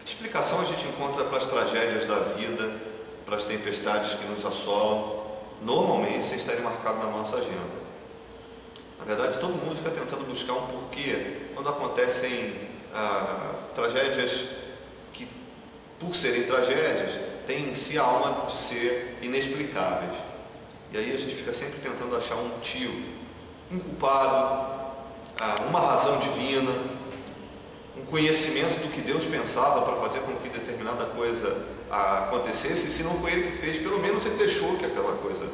Explicação a gente encontra para as tragédias da vida, para as tempestades que nos assolam, normalmente sem estarem marcadas na nossa agenda. Na verdade, todo mundo fica tentando buscar um porquê quando acontecem tragédias que, por serem tragédias, têm em si a alma de ser inexplicáveis. E aí a gente fica sempre tentando achar um motivo, um culpado, uma razão divina, um conhecimento do que Deus pensava para fazer com que determinada coisa acontecesse, e se não foi Ele que fez, pelo menos Ele deixou que aquela coisa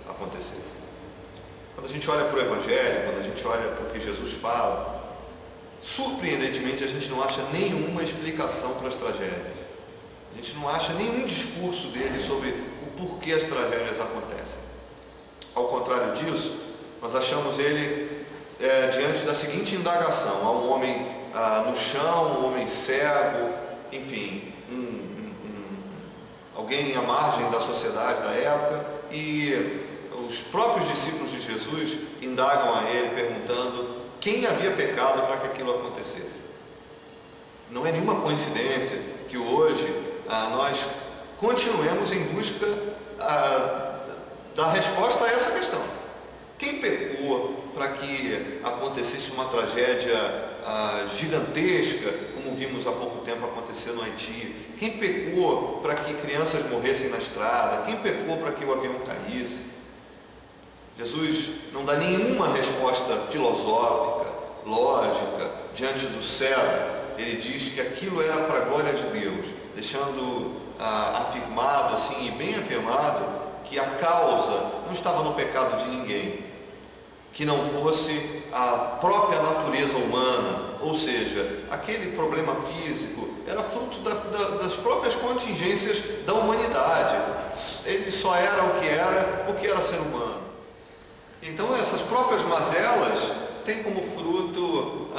acontecesse. Quando a gente olha para o Evangelho, quando a gente olha para o que Jesus fala, surpreendentemente a gente não acha nenhuma explicação para as tragédias. A gente não acha nenhum discurso dele sobre o porquê as tragédias acontecem. Ao contrário disso, nós achamos ele diante da seguinte indagação: há um homem no chão, um homem cego, enfim, alguém à margem da sociedade da época, e os próprios discípulos de Jesus indagam a ele perguntando quem havia pecado para que aquilo acontecesse. Não é nenhuma coincidência que hoje nós continuemos em busca da resposta a essa questão. Quem pecou para que acontecesse uma tragédia gigantesca, como vimos há pouco tempo acontecer no Haiti? Quem pecou para que crianças morressem na estrada? Quem pecou para que o avião caísse? Jesus não dá nenhuma resposta filosófica, lógica, diante do céu. Ele diz que aquilo era para a glória de Deus, deixando afirmado, assim, e bem afirmado, que a causa não estava no pecado de ninguém, que não fosse a própria natureza humana, ou seja, aquele problema físico era fruto das próprias contingências da humanidade. Ele só era o que era porque era ser humano. Então essas próprias mazelas têm como fruto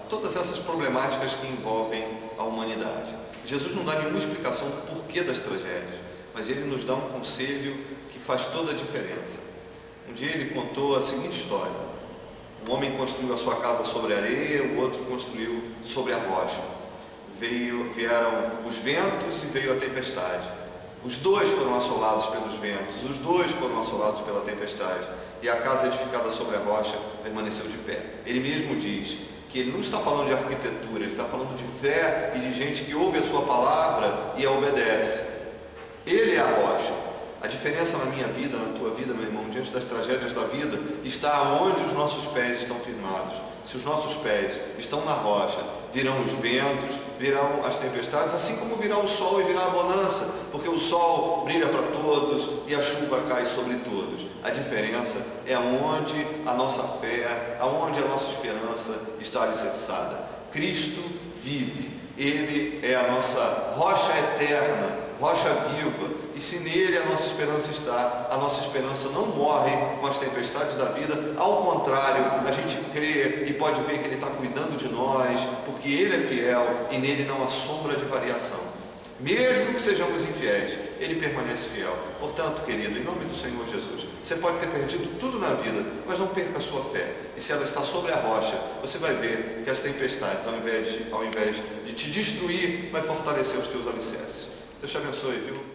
todas essas problemáticas que envolvem a humanidade. Jesus não dá nenhuma explicação do porquê das tragédias, mas ele nos dá um conselho que faz toda a diferença. Um dia ele contou a seguinte história: um homem construiu a sua casa sobre a areia, o outro construiu sobre a rocha. Vieram os ventos e veio a tempestade. Os dois foram assolados pelos ventos, os dois foram assolados pela tempestade, e a casa edificada sobre a rocha permaneceu de pé. Ele mesmo diz que ele não está falando de arquitetura, ele está falando de fé e de gente que ouve a sua palavra e a obedece. Ele é a rocha. A diferença na minha vida, na tua vida, meu irmão, diante das tragédias da vida, está onde os nossos pés estão firmados. Se os nossos pés estão na rocha, virão os ventos, virão as tempestades, assim como virá o sol e virá a bonança, porque o sol brilha para todos e a chuva cai sobre todos. A diferença é aonde a nossa fé, aonde a nossa esperança está alicerçada. Cristo vive, Ele é a nossa rocha eterna, rocha viva, e se nele a nossa esperança está, a nossa esperança não morre com as tempestades da vida. Ao contrário, a gente crê e pode ver que Ele está cuidando de nós, porque Ele é fiel e nele não há sombra de variação. Mesmo que sejamos infiéis, Ele permanece fiel. Portanto, querido, em nome do Senhor Jesus, você pode ter perdido tudo na vida, mas não perca a sua fé. E se ela está sobre a rocha, você vai ver que as tempestades, ao invés de te destruir, vai fortalecer os teus alicerces. Deus te abençoe, viu?